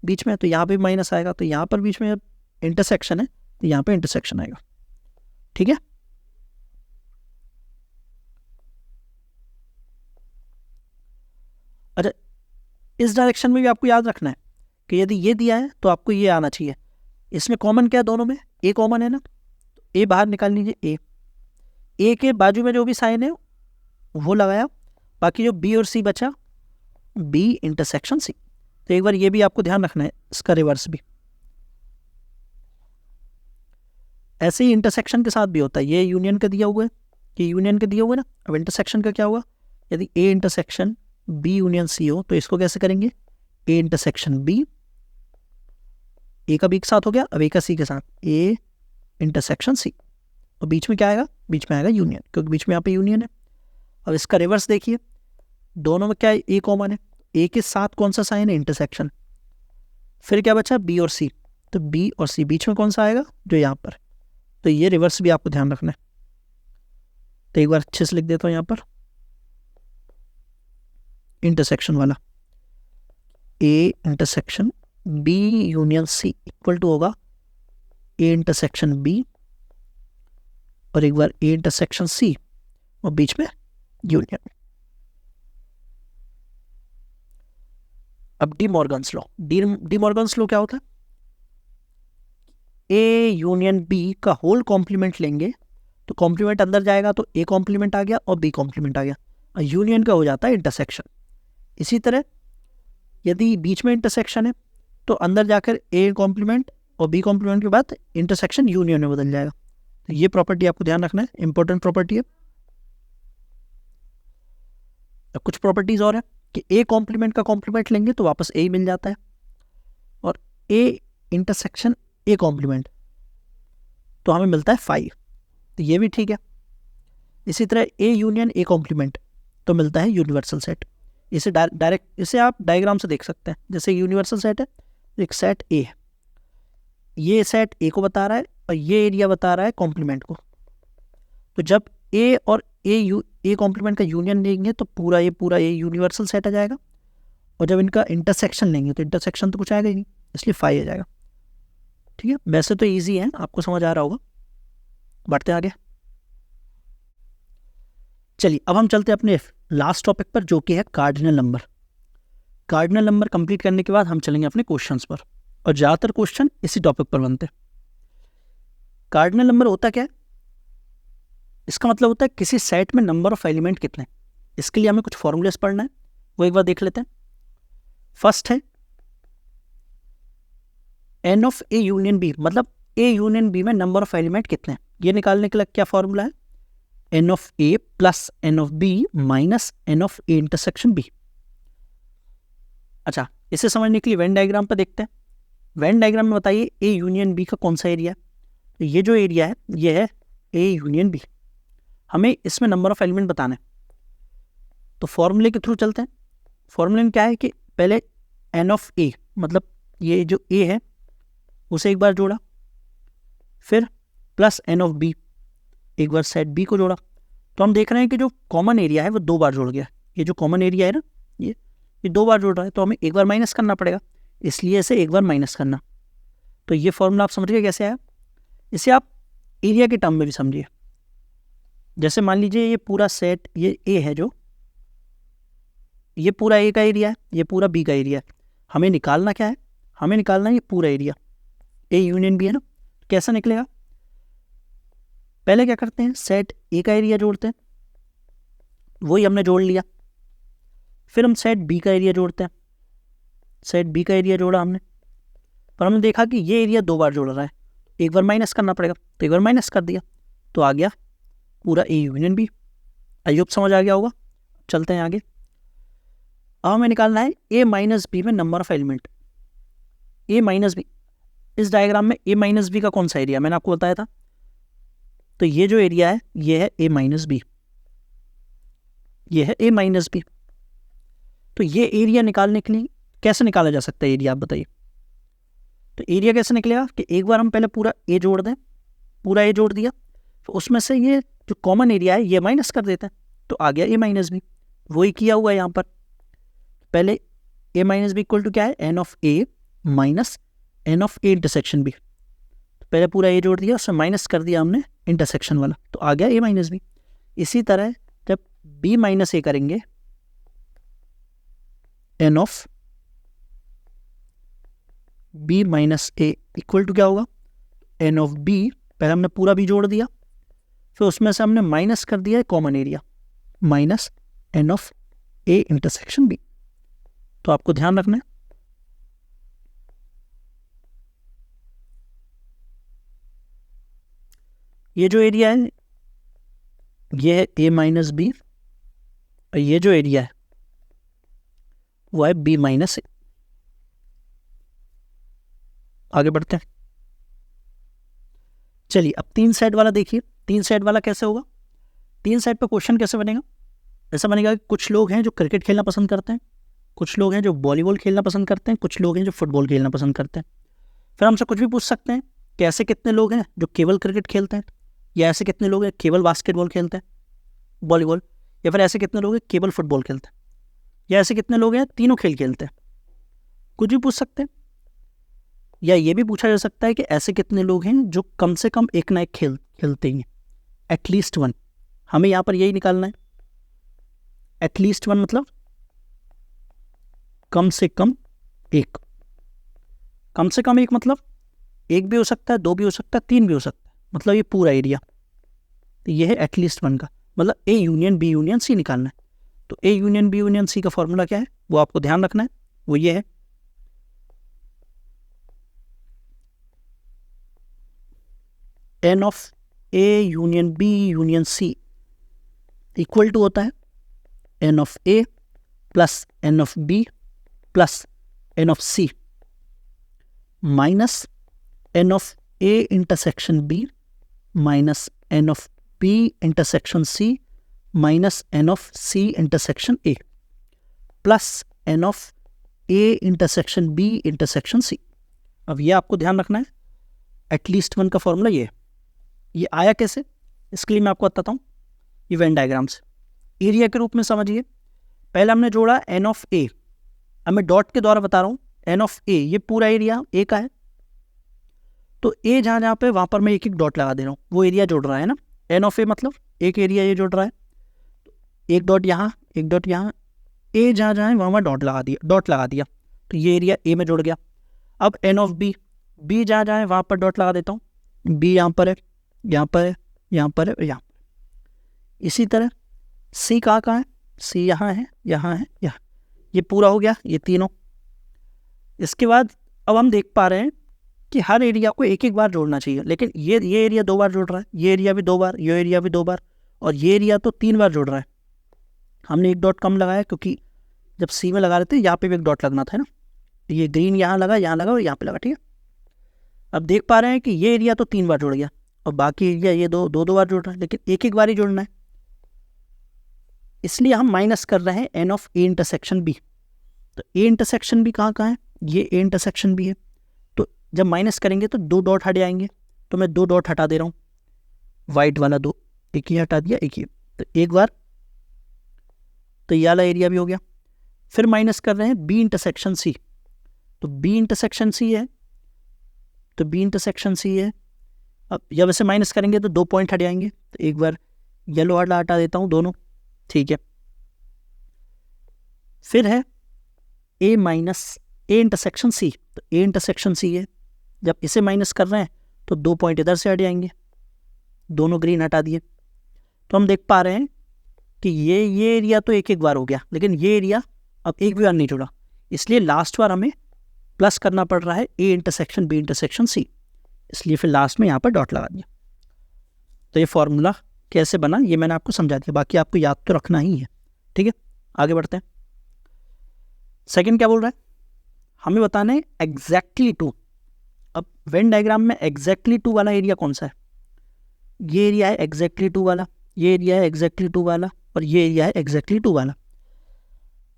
बीच में, तो यहाँ पे माइनस आएगा, तो यहाँ पर बीच में इंटरसेक्शन है तो यहाँ पे इंटरसेक्शन आएगा। ठीक है, अच्छा इस डायरेक्शन में भी आपको याद रखना है कि यदि ये दिया है तो आपको ये आना चाहिए। इसमें कॉमन क्या है? दोनों में ए कॉमन है ना, तो ए बाहर निकाल लीजिए। ए के बाजू में जो भी साइन है वो लगाया, बाकी जो बी और सी बचा बी इंटरसेक्शन सी। तो एक बार ये भी आपको ध्यान रखना है, इसका रिवर्स भी ऐसे ही इंटरसेक्शन के साथ भी होता है। ये यूनियन का दिया हुआ है, ये यूनियन का दिया हुआ है ना। अब इंटरसेक्शन का क्या हुआ? यदि A intersection B union C हो तो इसको कैसे करेंगे? ए इंटरसेक्शन बी, ए का बी के साथ हो गया, अब ए का सी के साथ ए इंटरसेक्शन सी, और बीच में क्या आएगा? बीच में आएगा यूनियन, क्योंकि बीच में यहाँ पे यूनियन है। अब इसका रिवर्स देखिए, दोनों में क्या है? ए कॉमन है, ए के साथ कौन सा साइन है? इंटरसेक्शन। फिर क्या बचा? बी और सी, तो बी और सी बीच में कौन सा आएगा? जो यहाँ पर। तो ये रिवर्स भी आपको ध्यान रखना है। तो एक बार अच्छे से लिख देता हूँ यहाँ पर, इंटरसेक्शन वाला A intersection B union C equal to होगा ए इंटरसेक्शन बी और एक बार ए इंटरसेक्शन सी और बीच में यूनियन। अब D Morgan's law. D Morgan's law क्या होता है? ए यूनियन बी का होल कॉम्प्लीमेंट लेंगे तो कॉम्प्लीमेंट अंदर जाएगा तो ए कॉम्प्लीमेंट आ गया और बी कॉम्प्लीमेंट आ गया, और यूनियन का हो जाता है इंटरसेक्शन। इसी तरह यदि बीच में इंटरसेक्शन है तो अंदर जाकर ए कॉम्प्लीमेंट और बी कॉम्प्लीमेंट के बाद इंटरसेक्शन यूनियन में बदल जाएगा। तो ये प्रॉपर्टी आपको ध्यान रखना है, इंपॉर्टेंट प्रॉपर्टी है। अब कुछ प्रॉपर्टीज और है कि ए कॉम्प्लीमेंट का कॉम्प्लीमेंट लेंगे तो वापस ए मिल जाता है, और ए इंटरसेक्शन ए कॉम्प्लीमेंट तो हमें मिलता है 5, तो ये भी ठीक है। इसी तरह ए यूनियन ए कॉम्प्लीमेंट तो मिलता है यूनिवर्सल सेट। इसे डायरेक्ट इसे आप डायग्राम से देख सकते हैं। जैसे यूनिवर्सल सेट है, एक सेट ए है, ये सेट ए को बता रहा है और ये एरिया बता रहा है कॉम्प्लीमेंट को। तो जब ए और ए कॉम्प्लीमेंट का यूनियन लेंगे तो पूरा ये यूनिवर्सल सेट आ जाएगा, और जब इनका इंटरसेक्शन लेंगे तो इंटरसेक्शन तो कुछ आएगा ही नहीं, इसलिए 5 आ जाएगा। ठीक है, वैसे तो ईजी है, आपको समझ आ रहा होगा। बढ़ते आगे, चलिए अब हम चलते हैं अपने लास्ट टॉपिक पर, जो कि है cardinal number. Cardinal number complete करने के बाद हम चलेंगे अपने क्वेश्चंस पर, और ज़्यादातर क्वेश्चन इसी टॉपिक पर बनते हैं। कार्डिनल नंबर होता क्या है? इसका मतलब होता है किसी सेट में नंबर ऑफ एलिमेंट कितने। इसके लिए हमें कुछ फॉर्मूलेस पढ़ना है, वो एक बार देख लेते हैं। फर्स्ट है N of A union B, मतलब ए यूनियन बी में नंबर ऑफ एलिमेंट कितने हैं, ये निकालने के लिए क्या फॉर्मूला है? N of A plus N of B minus N of A intersection B. अच्छा, इसे समझने के लिए वेन डायग्राम पर देखते हैं। वेन डायग्राम में बताइए ए यूनियन बी का कौन सा एरिया है? तो ये जो एरिया है ये है ए यूनियन बी। हमें इसमें नंबर ऑफ एलिमेंट बताना है, तो फॉर्मूले के थ्रू चलते हैं। फॉर्मूले में क्या है कि पहले एन ऑफ ए, मतलब ये जो ए है उसे एक बार जोड़ा, फिर प्लस एन ऑफ बी, एक बार सेट बी को जोड़ा। तो हम देख रहे हैं कि जो कॉमन एरिया है वो 2 बार जुड़ गया। ये जो कॉमन एरिया है ना, ये 2 बार जुड़ रहा है, तो हमें एक बार माइनस करना पड़ेगा, इसलिए इसे एक बार माइनस करना। तो ये फॉर्मूला आप समझ गए कैसे आया? इसे आप एरिया के टर्म में भी समझिए। जैसे मान लीजिए ये पूरा सेट, ये ए है, जो ये पूरा ए का एरिया है, ये पूरा बी का एरिया है। हमें निकालना क्या है? हमें निकालना है ये पूरा एरिया, ए यूनियन बी है ना। कैसा निकलेगा? पहले क्या करते हैं, सेट ए का एरिया जोड़ते हैं, वही हमने जोड़ लिया। फिर हम सेट बी का एरिया जोड़ते हैं, सेट बी का एरिया जोड़ा हमने। पर हमने देखा कि ये एरिया 2 बार जुड़ रहा है, एक बार माइनस करना पड़ेगा, तो एक बार माइनस कर दिया तो आ गया पूरा A union B. I hope समझ आ गया होगा। चलते हैं आगे। अब हमें निकालना है ए माइनस बी में number of element. A minus B, इस डायग्राम में ए माइनस बी का कौन सा एरिया मैंने आपको बताया था, तो ये जो एरिया है ये है ए माइनस बी, ये है ए माइनस बी। तो ये एरिया निकालने के लिए कैसे निकाला जा सकता है एरिया, आप बताइए। तो एरिया कैसे निकलेगा कि एक बार हम पहले पूरा ए जोड़ दें, पूरा ए जोड़ दिया, तो उसमें से ये जो कॉमन एरिया है ये माइनस कर देते हैं, तो आ गया ए माइनस बी। वही किया हुआ है यहाँ पर। पहले A minus B equal to क्या है, N of A minus N of A intersection B. तो पहले पूरा ए जोड़ दिया, उसमें माइनस कर दिया हमने इंटरसेक्शन वाला, तो आ गया ए माइनस बी। इसी तरह जब बी माइनस ए करेंगे, N of B minus A equal to क्या होगा, एन ऑफ बी, पहले हमने पूरा बी जोड़ दिया, फिर उसमें से हमने माइनस कर दिया है common area, minus N of A intersection B. तो आपको ध्यान रखना है ये जो एरिया है ये है ए माइनस बी, और ये जो एरिया है वो है बी माइनस ए। आगे बढ़ते हैं। चलिए अब 3 साइड वाला देखिए। 3 साइड वाला कैसे होगा, 3 साइड पे क्वेश्चन कैसे बनेगा, ऐसा बनेगा कि कुछ लोग हैं जो क्रिकेट खेलना पसंद करते हैं, कुछ लोग हैं जो वॉलीबॉल खेलना पसंद करते हैं, कुछ लोग हैं जो फुटबॉल खेलना पसंद करते हैं। फिर हमसे कुछ भी पूछ सकते हैं कि ऐसे कितने लोग हैं जो केवल क्रिकेट खेलते हैं, या ऐसे कितने लोग हैं केवल बास्केटबॉल खेलते हैं, वॉलीबॉल, या फिर ऐसे कितने लोग हैं केवल फुटबॉल खेलते हैं, या ऐसे कितने लोग हैं तीनों खेल खेलते हैं। कुछ भी पूछ सकते हैं। या ये भी पूछा जा सकता है कि ऐसे कितने लोग हैं जो कम से कम एक ना एक खेल खेलते हैं, एटलीस्ट वन। हमें यहाँ पर यही निकालना है, एटलीस्ट वन मतलब कम से कम एक। कम से कम एक मतलब एक भी हो सकता है, 2 भी हो सकता है, 3 भी हो सकता है, मतलब ये पूरा एरिया। तो ये है एटलीस्ट वन का मतलब A union B union C निकालना है। तो A union B union C का फॉर्मूला क्या है वो आपको ध्यान रखना है, वो ये है N of A union B union C equal to होता है N of A plus N of B plus N of C minus N of A intersection B minus N of B intersection C minus N of C intersection A plus N of A intersection B intersection C. अब ये आपको ध्यान रखना है, एटलीस्ट वन का फॉर्मूला ये आया कैसे, इसके लिए मैं आपको बताता हूँ। ये वेन डायग्राम से एरिया के रूप में समझिए। पहले हमने जोड़ा एन ऑफ ए, अब मैं डॉट के द्वारा बता रहा हूँ एन ऑफ ए, ये पूरा एरिया ए का है, तो ए जहाँ जहाँ पे वहाँ पर मैं एक एक डॉट लगा दे रहा हूँ, वो एरिया जोड़ रहा है ना। एन ऑफ ए मतलब एक एरिया ये जोड़ रहा है, एक डॉट यहाँ एक डॉट यहाँ, ए जहाँ जहाँ है वहाँ डॉट लगा दिया, तो ये एरिया ए में जुड़ गया। अब एन ऑफ बी, बी जहाँ जहाँ है वहाँ पर डॉट लगा देता हूँ, बी यहाँ पर है, यहाँ पर है, यहाँ पर है और यहाँ पर। इसी तरह सी कहाँ है, सी यहाँ है, यहाँ है, यहाँ। ये पूरा हो गया, ये तीनों। इसके बाद अब हम देख पा रहे हैं कि हर एरिया को एक एक बार जोड़ना चाहिए, लेकिन ये एरिया 2 बार जोड़ रहा है, ये एरिया भी 2 बार, ये एरिया भी 2 बार, और ये एरिया तो 3 बार जोड़ रहा है। हमने एक डॉट कम लगाया क्योंकि जब सी में लगा रहे थे यहाँ पे भी एक डॉट लगना था ना, ये ग्रीन यहाँ लगा और यहाँ पे लगा, ठीक है। अब देख पा रहे हैं कि ये एरिया तो 3 बार जुड़ गया और बाकी एरिया ये दो बार जुड़ रहा है, लेकिन एक एक बार ही जोड़ना है, इसलिए हम माइनस कर रहे हैं N of A intersection B. तो ए इंटरसेक्शन बी कहाँ है, ये ए इंटरसेक्शन बी है, तो जब माइनस करेंगे तो 2 डॉट हट जाएंगे, तो मैं 2 डॉट हटा दे रहा हूँ, वाइट वाला 2, एक ही हटा दिया, एक ही, तो एक बार तो ये वाला एरिया भी हो गया। फिर माइनस कर रहे हैं बी इंटरसेक्शन सी, तो बी इंटरसेक्शन सी है, तो बी इंटरसेक्शन सी है। अब जब ऐसे माइनस करेंगे तो 2 पॉइंट हट जाएंगे, तो एक बार येलो वाला हटा देता हूँ दोनों, ठीक है। फिर है A minus A intersection C, तो ए इंटरसेक्शन सी है, जब इसे माइनस कर रहे हैं तो 2 पॉइंट इधर से हट जाएंगे, दोनों ग्रीन हटा दिए। तो हम देख पा रहे हैं कि ये एरिया तो एक एक बार हो गया, लेकिन ये एरिया अब एक भी बार नहीं जुड़ा, इसलिए लास्ट बार हमें प्लस करना पड़ रहा है A intersection B intersection C, इसलिए फिर लास्ट में यहाँ पर डॉट लगा दिया। तो ये फॉर्मूला कैसे बना ये मैंने आपको समझा दिया, बाकी आपको याद तो रखना ही है। ठीक है, आगे बढ़ते हैं। सेकंड क्या बोल रहा है, हमें बताना है एग्जैक्टली टू। अब वेन डायग्राम में एग्जैक्टली टू वाला एरिया कौन सा है, ये एरिया है एग्जैक्टली टू वाला, ये एरिया है एग्जैक्टली टू वाला, और ये एरिया है एग्जैक्टली टू वाला।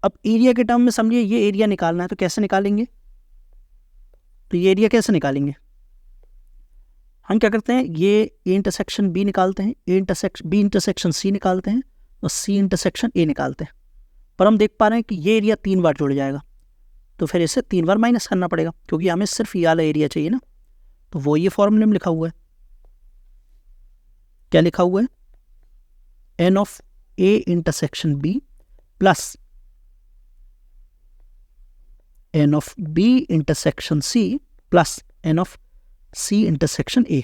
अब एरिया के टर्म में समझिए ये एरिया निकालना है, तो कैसे निकालेंगे, तो ये एरिया कैसे निकालेंगे, हम क्या करते हैं, ये ए इंटरसेक्शन बी निकालते हैं, बी इंटरसेक्शन सी निकालते हैं, और सी इंटरसेक्शन ए निकालते हैं। पर हम देख पा रहे हैं कि ये एरिया 3 बार जुड़ जाएगा, तो फिर इसे 3 बार माइनस करना पड़ेगा, क्योंकि हमें सिर्फ ये वाला एरिया चाहिए ना। तो वो ये फॉर्मूले में लिखा हुआ है, क्या लिखा हुआ है, N of A intersection B plus N of B intersection C plus N of C intersection A.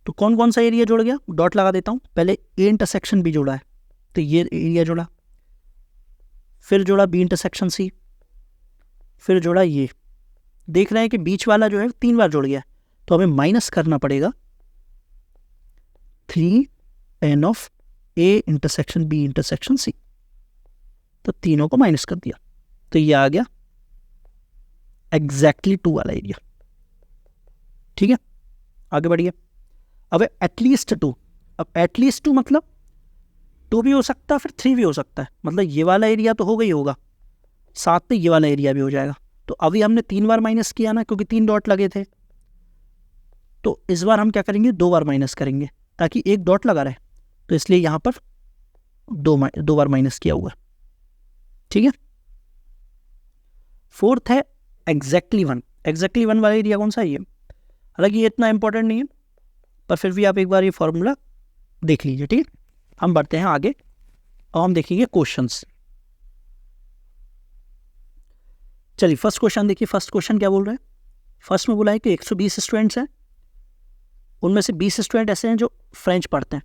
तो कौन कौन सा एरिया जुड़ गया, डॉट लगा देता हूं। पहले ए इंटरसेक्शन बी जुड़ा है, तो ये एरिया जुड़ा, फिर जुड़ा बी इंटरसेक्शन सी, फिर जुड़ा ये। देख रहे हैं कि बीच वाला जो है 3 बार जुड़ गया, तो हमें माइनस करना पड़ेगा 3 N of A intersection B intersection C. तो तीनों को माइनस कर दिया, तो ये आ गया एग्जैक्टली 2 वाला एरिया। ठीक है, आगे बढ़िए। अब एटलीस्ट 2, अब एटलीस्ट 2 मतलब 2 भी हो सकता है, फिर 3 भी हो सकता है, मतलब ये वाला एरिया तो हो गई होगा, साथ में ये वाला एरिया भी हो जाएगा। तो अभी हमने 3 बार माइनस किया ना, क्योंकि 3 डॉट लगे थे, तो इस बार हम क्या करेंगे, 2 बार माइनस करेंगे, ताकि एक डॉट लगा रहे, तो इसलिए यहां पर 2 बार माइनस किया हुआ। ठीक है, फोर्थ है एग्जैक्टली 1। एग्जैक्टली 1 वाला एरिया कौन सा है, ये हालांकि ये इतना इंपॉर्टेंट नहीं है, पर फिर भी आप एक बार ये फॉर्मूला देख लीजिए। ठीक है, हम बढ़ते हैं आगे और हम देखेंगे क्वेश्चंस। चलिए फर्स्ट क्वेश्चन देखिए। फर्स्ट क्वेश्चन क्या बोल रहा है, फर्स्ट में बोला है कि 120 स्टूडेंट्स हैं, उनमें से 20 स्टूडेंट ऐसे हैं जो फ्रेंच पढ़ते हैं,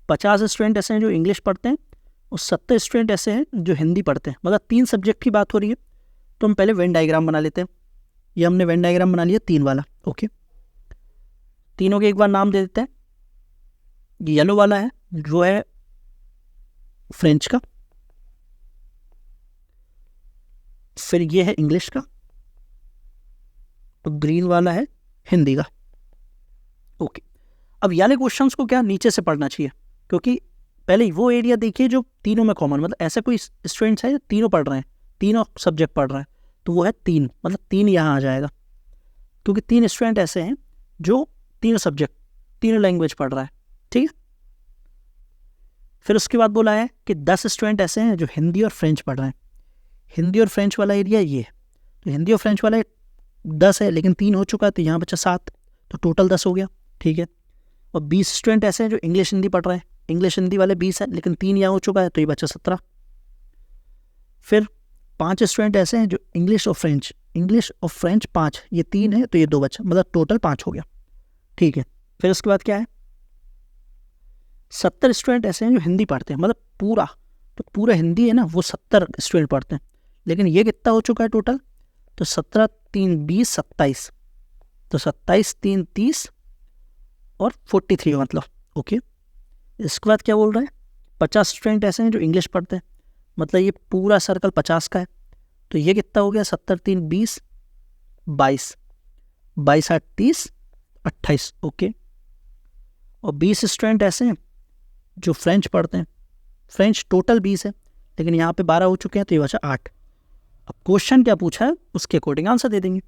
50 स्टूडेंट ऐसे हैं जो इंग्लिश पढ़ते हैं, और 70 स्टूडेंट ऐसे हैं जो हिंदी पढ़ते हैं। मतलब 3 सब्जेक्ट की बात हो रही है। तो हम पहले वेन डायग्राम बना लेते हैं। ये हमने वेन डायग्राम बना लिया 3 वाला। ओके, तीनों के एक बार नाम दे देते हैं। ये येलो वाला है जो है फ्रेंच का, फिर ये है इंग्लिश का, तो ग्रीन वाला है हिंदी का। ओके, अब याले क्वेश्चंस को क्या नीचे से पढ़ना चाहिए, क्योंकि पहले वो एरिया देखिए जो तीनों में कॉमन, मतलब ऐसा कोई स्टूडेंट्स है जो तीनों पढ़ रहे हैं, तीनों सब्जेक्ट पढ़ रहे हैं, तो वो है 3, मतलब 3 यहाँ आ जाएगा, क्योंकि 3 स्टूडेंट ऐसे हैं जो तीनों सब्जेक्ट तीनों लैंग्वेज पढ़ रहा है। ठीक है, फिर उसके बाद बोला है कि 10 स्टूडेंट ऐसे हैं जो हिंदी और फ्रेंच पढ़ रहे हैं। हिंदी और फ्रेंच वाला एरिया ये है, तो हिंदी और फ्रेंच वाला 10 है, लेकिन 3 हो चुका है, तो यहाँ बचा 7, तो टोटल 10 हो गया। ठीक है, और 20 स्टूडेंट ऐसे हैं जो इंग्लिश हिंदी पढ़ रहे हैं, इंग्लिश हिंदी वाले 20 है, लेकिन 3 यहाँ हो चुका है, तो ये बचा 17। फिर 5 स्टूडेंट ऐसे हैं जो इंग्लिश और फ्रेंच 5, ये 3 है, तो ये 2 बचा, मतलब टोटल 5 हो गया। ठीक है, फिर उसके बाद क्या है, 70 स्टूडेंट ऐसे हैं जो हिंदी पढ़ते हैं, मतलब पूरा हिंदी है ना, वो 70 स्टूडेंट पढ़ते हैं, लेकिन ये कितना हो चुका है टोटल, तो 17 3 20 27, तो 27 3 30 और 43 मतलब। ओके, इसके बाद क्या बोल रहे हैं, 50 स्टूडेंट ऐसे हैं जो इंग्लिश पढ़ते हैं, मतलब ये पूरा सर्कल 50 का है, तो ये कितना हो गया, 70 3 20 22 22 8 30 28। ओके, और 20 स्टूडेंट ऐसे हैं जो फ्रेंच पढ़ते हैं, फ्रेंच टोटल 20 है, लेकिन यहाँ पे 12 हो चुके हैं, तो ये बचा 8। अब क्वेश्चन क्या पूछा है उसके अकॉर्डिंग आंसर दे देंगे।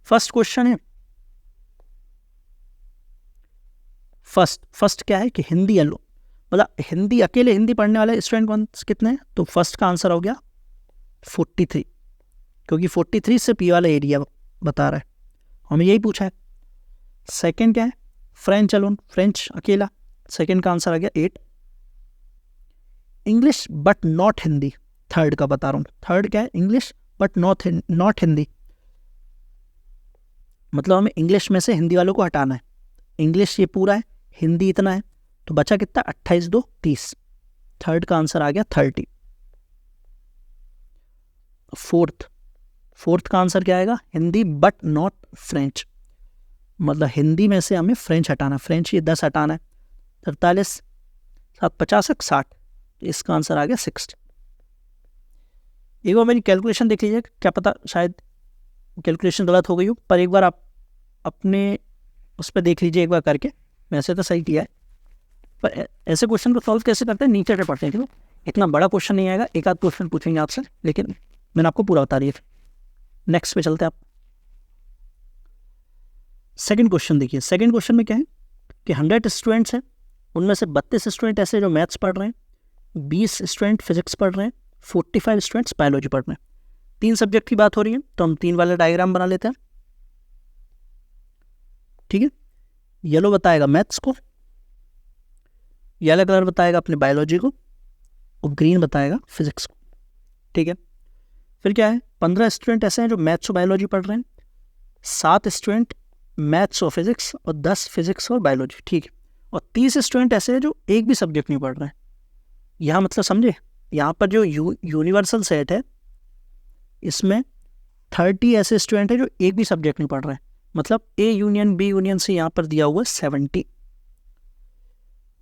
फर्स्ट क्वेश्चन है, फर्स्ट क्या है कि हिंदी येलो, मतलब हिंदी अकेले हिंदी पढ़ने वाले स्टूडेंट कितने हैं, तो फर्स्ट का आंसर हो गया 43, क्योंकि 43 से पी वाला एरिया बता रहा है, हमें यही पूछा है। सेकंड क्या है, फ्रेंच अलोन, फ्रेंच अकेला, सेकंड का आंसर आ गया 8। English but not Hindi, third का बता रहा हूँ, थर्ड क्या है, इंग्लिश बट नॉट हिंदी, मतलब हमें इंग्लिश में से हिंदी वालों को हटाना है। इंग्लिश ये पूरा है, हिंदी इतना है, तो बचा कितना, 28 2 30, थर्ड का आंसर आ गया 30। फोर्थ फोर्थ का आंसर क्या आएगा? हिंदी बट नॉट फ्रेंच, मतलब हिंदी में से हमें फ्रेंच हटाना, फ्रेंच ये 10 हटाना है। 43 7 50 60, इसका आंसर आ गया 60। एक बार मेरी कैलकुलेशन देख लीजिए, क्या पता शायद कैलकुलेशन गलत हो गई हो, पर एक बार आप अपने उस पर देख लीजिए एक बार करके, वैसे तो सही किया है। पर ऐसे क्वेश्चन को सॉल्व कैसे करते हैं, नीचे से पढ़ते हैं, क्यों इतना बड़ा क्वेश्चन नहीं आएगा, एक आध क्वेश्चन पूछेंगे आपसे, लेकिन मैंने आपको पूरा बता दिया। नेक्स्ट पे चलते हैं आप। सेकंड क्वेश्चन देखिए, सेकंड क्वेश्चन में क्या है कि 100 स्टूडेंट्स हैं, उनमें से 32 स्टूडेंट ऐसे जो मैथ्स पढ़ रहे हैं, 20 स्टूडेंट फिजिक्स पढ़ रहे हैं, 45 स्टूडेंट्स बायोलॉजी पढ़ रहे हैं। 3 सब्जेक्ट की बात हो रही है, तो हम 3 वाला डायग्राम बना लेते हैं। ठीक है, येलो बताएगा मैथ्स को, येलो कलर बताएगा अपने बायोलॉजी को, और ग्रीन बताएगा फिजिक्स को। ठीक है, फिर क्या है, 15 स्टूडेंट ऐसे हैं जो मैथ्स और बायोलॉजी पढ़ रहे हैं, 7 स्टूडेंट मैथ्स और फिजिक्स, और 10 फिजिक्स और बायोलॉजी। ठीक है, और 30 स्टूडेंट ऐसे हैं जो एक भी सब्जेक्ट नहीं पढ़ रहे हैं। यहाँ मतलब समझे, यहाँ पर जो यूनिवर्सल सेट है, इसमें 30 ऐसे स्टूडेंट हैं जो एक भी सब्जेक्ट नहीं पढ़ रहे हैं, मतलब A union B union C यहाँ पर दिया हुआ है 70,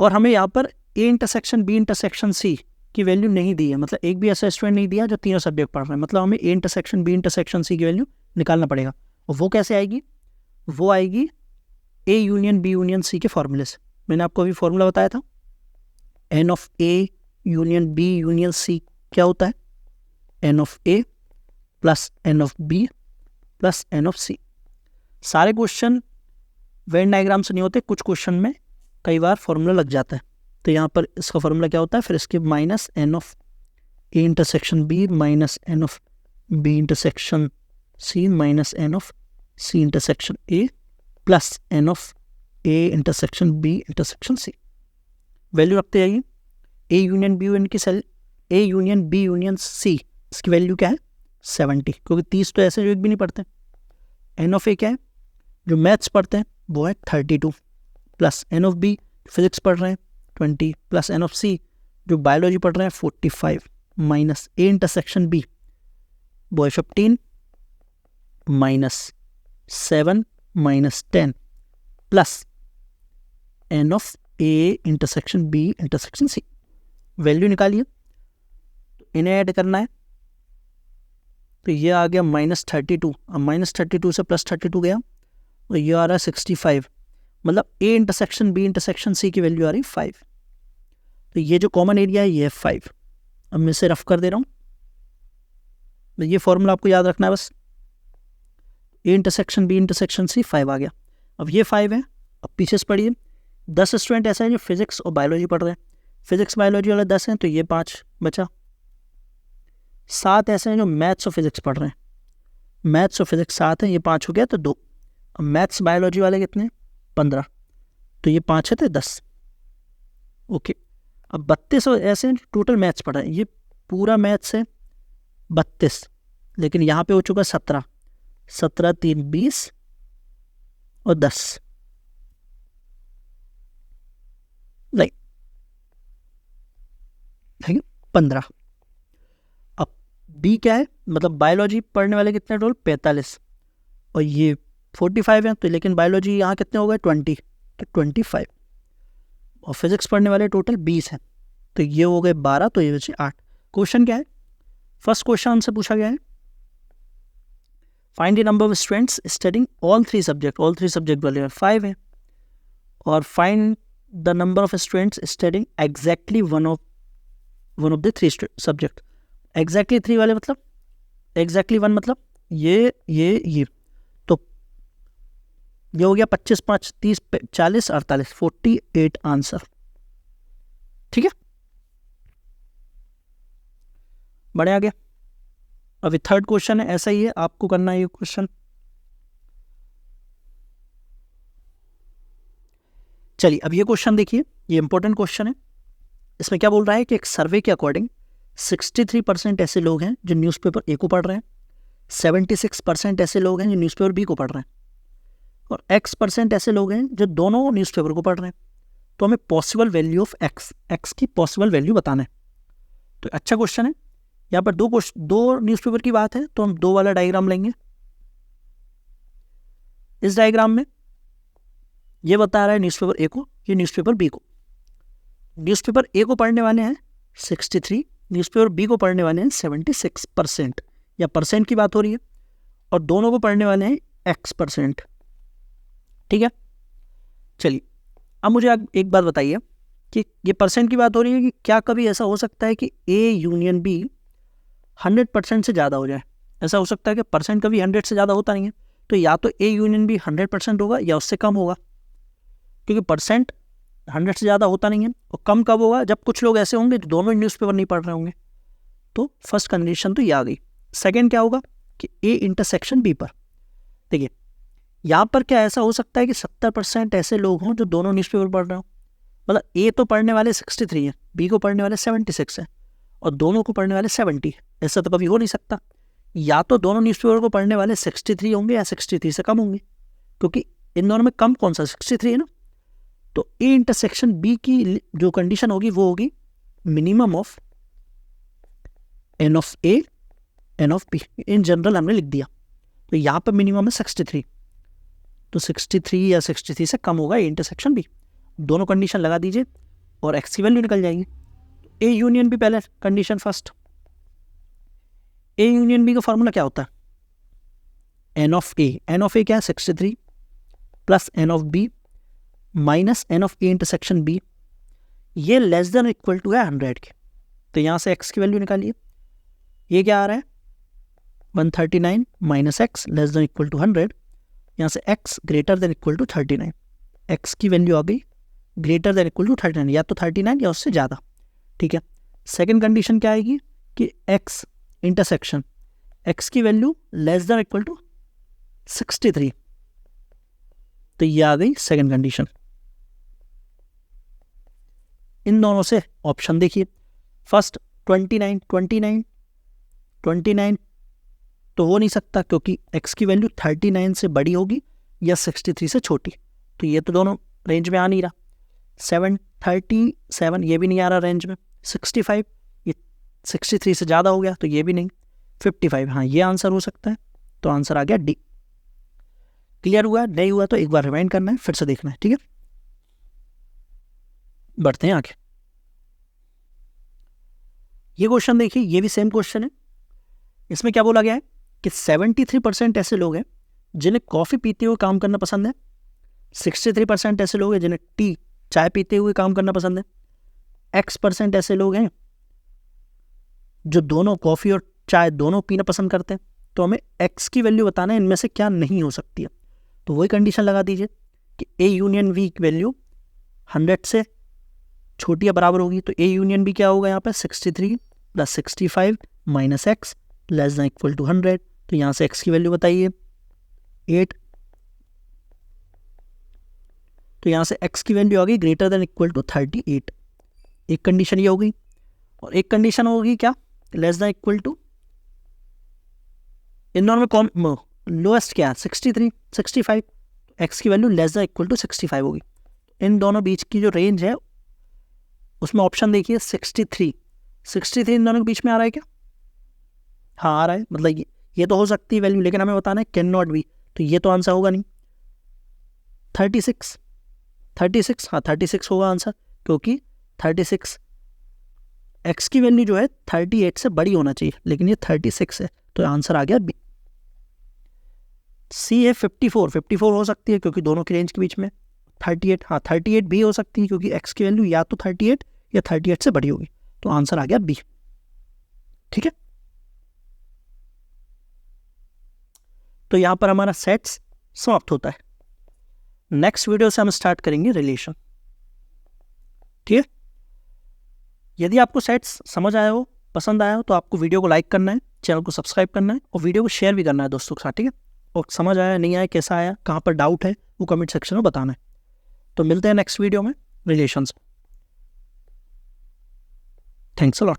और हमें यहाँ पर A intersection B intersection C की वैल्यू नहीं दी है, मतलब एक भी ऐसा स्टूडेंट नहीं दिया जो तीनों सब्जेक्ट पढ़ रहे हैं, मतलब हमें A intersection B intersection C की वैल्यू निकालना पड़ेगा। और वो कैसे आएगी? वो आएगी A union B union C के फॉर्मूले से। मैंने आपको अभी फॉर्मूला बताया था, n of A union B union C क्या होता है? N of A plus N of B plus N of C. सारे क्वेश्चन वेन डायग्राम से नहीं होते, कुछ क्वेश्चन में कई बार फॉर्मूला लग जाता है, तो यहाँ पर इसका फॉर्मूला क्या होता है, फिर इसके minus N of A intersection B minus N of B intersection C minus N of C intersection A plus N of A intersection B intersection C. Value रखते जाइए, ए यूनियन बी यूनियन की सेल, A union B union C, इसकी वैल्यू क्या है? 70, क्योंकि 30 तो ऐसे जो एक भी नहीं पढ़ते। एन ऑफ ए क्या है? जो मैथ्स पढ़ते हैं वो है 32, plus N of B physics पढ़ रहे हैं 20, प्लस एन ऑफ सी जो बायोलॉजी पढ़ रहे हैं 45, माइनस ए इंटरसेक्शन बी वो है 15, minus 7 minus 10, plus N of A intersection B intersection C. Value निकालिए, तो इन्हें ऐड करना है, तो ये आ गया -32, अब -32 से +32 गया, और ये आ रहा है 65, मतलब A intersection B intersection C की वैल्यू आ रही 5। तो ये जो कॉमन एरिया है ये है 5। अब मैं इसे रफ कर दे रहा हूँ, ये फॉर्मूला आपको याद रखना है बस, A intersection B intersection C 5 आ गया। अब ये 5 है, अब पीछे से पढ़िए, 10 स्टूडेंट ऐसे हैं जो फिजिक्स और बायोलॉजी पढ़ रहे हैं, फिजिक्स बायोलॉजी वाले 10 हैं, तो ये 5 बचा। 7 ऐसे हैं जो मैथ्स और फिजिक्स पढ़ रहे हैं, मैथ्स और फिजिक्स 7 है, ये 5 हो गया तो 2। अब मैथ्स बायोलॉजी वाले कितने? 15, तो ये 5 है तो 10। ओके, अब 32 ऐसे हैं टोटल मैथ्स पढ़ रहे हैं, ये पूरा मैथ्स है 32, लेकिन यहाँ पे हो चुका 17, 17 3 20 और 10, लाइक ठीक है 15। अब बी क्या है, मतलब बायोलॉजी पढ़ने वाले कितने टोटल? 45, और ये 45 है, तो लेकिन बायोलॉजी यहाँ कितने हो गए? 20, तो 25, और फिजिक्स पढ़ने वाले टोटल 20 हैं, तो ये हो गए 12, तो ये बचे 8। क्वेश्चन क्या है? फर्स्ट क्वेश्चन हमसे पूछा गया है, find the number of students studying all 3 subject, all 3 subject वाले 5 है, और find the number of students studying exactly one of the 3 subject. Exactly 3 वाले मतलब एग्जैक्टली 1 मतलब ये, तो ये हो गया 25 5 30 40 48 48 आंसर। ठीक है, बढ़िया गया। अभी थर्ड क्वेश्चन है, ऐसा ही है, आपको करना है ये क्वेश्चन। चलिए अब ये क्वेश्चन देखिए, ये इंपॉर्टेंट क्वेश्चन है। इसमें क्या बोल रहा है कि एक सर्वे के अकॉर्डिंग 63% ऐसे लोग हैं जो न्यूज़पेपर ए को पढ़ रहे हैं, 76% ऐसे लोग हैं जो न्यूज़पेपर बी को पढ़ रहे हैं, और X% ऐसे लोग हैं जो दोनों न्यूज़पेपर को पढ़ रहे हैं। तो हमें पॉसिबल वैल्यू ऑफ एक्स की पॉसिबल वैल्यू बताना है। तो अच्छा क्वेश्चन है, यहाँ पर दो न्यूज़पेपर की बात है तो हम 2 वाला डायग्राम लेंगे। इस डायग्राम में ये बता रहा है न्यूज़पेपर ए को, ये न्यूज़पेपर बी को। न्यूज़पेपर ए को पढ़ने वाले हैं 63, न्यूज़पेपर बी को पढ़ने वाले हैं 76%, या परसेंट की बात हो रही है, और दोनों को पढ़ने वाले हैं x%। ठीक है, चलिए अब मुझे एक बात बताइए कि ये परसेंट की बात हो रही है कि क्या कभी ऐसा हो सकता है कि ए यूनियन बी 100% से ज़्यादा हो जाए? ऐसा हो सकता है कि परसेंट कभी 100 से ज़्यादा होता नहीं है, तो या तो ए यूनियन बी 100% होगा या उससे कम होगा, क्योंकि परसेंट 100 से ज़्यादा होता नहीं है। और कम कब होगा? जब कुछ लोग ऐसे होंगे जो दोनों न्यूज़पेपर नहीं पढ़ रहे होंगे। तो फर्स्ट कंडीशन तो ये आ गई। सेकेंड क्या होगा कि ए इंटरसेक्शन बी पर। देखिए यहाँ पर क्या ऐसा हो सकता है कि 70% ऐसे लोग हों जो दोनों न्यूज़पेपर पढ़ रहे हो, मतलब ए तो पढ़ने वाले 63 है, बी को पढ़ने वाले 76 है, और दोनों को पढ़ने वाले 70 है। ऐसा तो कभी हो नहीं सकता। या तो दोनों न्यूज़पेपर को पढ़ने वाले 63 होंगे या 63 से कम होंगे, क्योंकि इन दोनों में कम कौन सा? 63 है ना। तो ए इंटरसेक्शन बी की जो कंडीशन होगी वो होगी minimum of N of A N of B. In general हमने लिख दिया, तो यहाँ पर मिनिमम है 63, तो 63 या 63 से कम होगा ए इंटरसेक्शन बी। दोनों कंडीशन लगा दीजिए और एक्स की वैल्यू निकल जाएगी। ए यूनियन बी पहले condition first. A union B का फॉर्मूला क्या होता है? N of A. N of A क्या है? 63 plus N of B minus N of A intersection B. ये लेस देन इक्वल टू है 100 के, तो यहाँ से एक्स की वैल्यू निकालिए। ये क्या आ रहा है? 139 minus X less than equal to 100। यहाँ से x greater than equal to 39। x की वैल्यू आ गई ग्रेटर देन इक्वल टू 39, या तो 39 या उससे ज़्यादा। ठीक है, सेकंड कंडीशन क्या आएगी कि x इंटरसेक्शन x की value less than equal to 63, तो ये आ गई सेकंड कंडीशन। इन दोनों से ऑप्शन देखिए। फर्स्ट 29 तो हो नहीं सकता, क्योंकि x की वैल्यू 39 से बड़ी होगी या 63 से छोटी, तो ये तो दोनों रेंज में आ नहीं रहा। 37 ये भी नहीं आ रहा रेंज में। 65 ये 63 से ज़्यादा हो गया, तो ये भी नहीं। 55 हाँ ये आंसर हो सकता है, तो आंसर आ गया डी। क्लियर हुआ? नहीं हुआ तो एक बार रिवाइंड करना है, फिर से देखना है। ठीक है, बढ़ते हैं आगे। ये क्वेश्चन देखिए, ये भी सेम क्वेश्चन है। इसमें क्या बोला गया है कि 73% ऐसे लोग हैं जिन्हें कॉफ़ी पीते हुए काम करना पसंद है, 63% ऐसे लोग हैं जिन्हें टी चाय पीते हुए काम करना पसंद है, x% ऐसे लोग हैं जो दोनों कॉफ़ी और चाय दोनों पीना पसंद करते हैं। तो हमें x की वैल्यू बताना है इनमें से क्या नहीं हो सकती है। तो वही कंडीशन लगा दीजिए कि a यूनियन v की वैल्यू 100 से छोटी या बराबर होगी। तो a यूनियन b क्या होगा यहाँ पर? 63 plus 65 minus X less than equal to 100। तो यहाँ से x की वैल्यू बताइए 8, तो यहाँ से x की वैल्यू आ गई ग्रेटर देन इक्वल टू 38। एक कंडीशन ये होगी, और एक कंडीशन होगी क्या? लेस देन इक्वल टू, इन दोनों में कौन लोएस्ट क्या है? 63 65, x की value less than equal to 65 होगी। इन दोनों बीच की जो रेंज है उसमें ऑप्शन देखिए 63 इन दोनों के बीच में आ रहा है क्या? हाँ आ रहा है, मतलब ये तो हो सकती है वैल्यू, लेकिन हमें बताना है कैन नॉट बी, तो ये तो आंसर होगा नहीं। 36 हाँ 36 होगा आंसर, क्योंकि 36 x की वैल्यू जो है 38 से बड़ी होना चाहिए, लेकिन ये 36 है, तो आंसर आ गया बी। सी है 54 हो सकती है क्योंकि दोनों की रेंज के बीच में। 38 हाँ 38 भी हो सकती है क्योंकि x की वैल्यू या तो 38 या 38 से बड़ी होगी, तो आंसर आ गया बी। ठीक है, तो यहाँ पर हमारा सेट्स समाप्त होता है। नेक्स्ट वीडियो से हम स्टार्ट करेंगे रिलेशन। ठीक है, यदि आपको सेट्स समझ आया हो, पसंद आया हो, तो आपको वीडियो को लाइक करना है, चैनल को सब्सक्राइब करना है और वीडियो को शेयर भी करना है दोस्तों के साथ। ठीक है, और समझ आया नहीं आया, कैसा आया, कहाँ पर डाउट है, वो कमेंट सेक्शन में बताना है। तो मिलते हैं नेक्स्ट वीडियो में रिलेशंस। Thanks a lot.